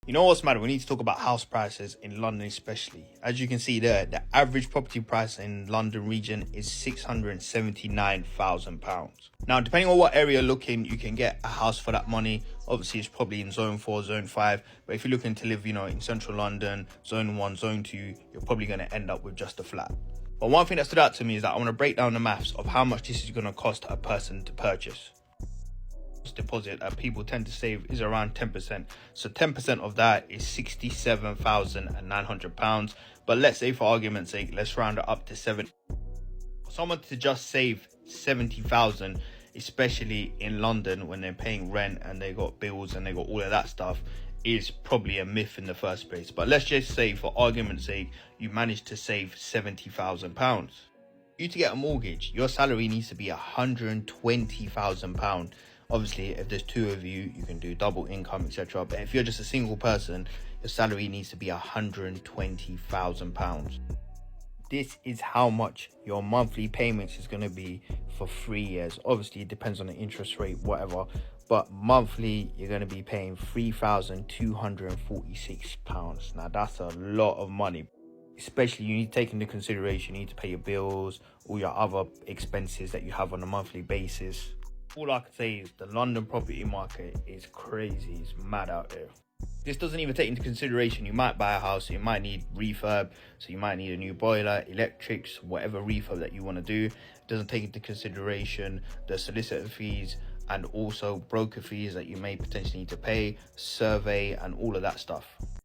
You know what's mad? We need to talk about house prices in London especially. As you can see there, the average property price in London region is £679,000. Now, depending on what area you're looking, you can get a house for that money. Obviously, it's probably in zone 4, zone 5. But if you're looking to live, in central London, zone 1, zone 2, you're probably going to end up with just a flat. But one thing that stood out to me is that I want to break down the maths of how much this is going to cost a person to purchase. Deposit that people tend to save is around 10%. So 10% of that is £67,900. But let's say, for argument's sake, let's round it up to 7. Someone to just save 70,000, especially in London when they're paying rent and they got bills and they got all of that stuff, is probably a myth in the first place. But let's just say, for argument's sake, you managed to save £70,000. You to get a mortgage, your salary needs to be £120,000. Obviously, if there's two of you, you can do double income, etc. But if you're just a single person, your salary needs to be £120,000. This is how much your monthly payments is going to be for 3 years. Obviously, it depends on the interest rate, whatever. But monthly, you're going to be paying £3,246. Now, that's a lot of money. Especially, you need to take into consideration, you need to pay your bills, all your other expenses that you have on a monthly basis. All I can say is the London property market is crazy. It's mad out there. This doesn't even take into consideration you might buy a house, you might need refurb, so you might need a new boiler, electrics, whatever refurb that you want to do. It doesn't take into consideration the solicitor fees and also broker fees that you may potentially need to pay, survey, and all of that stuff.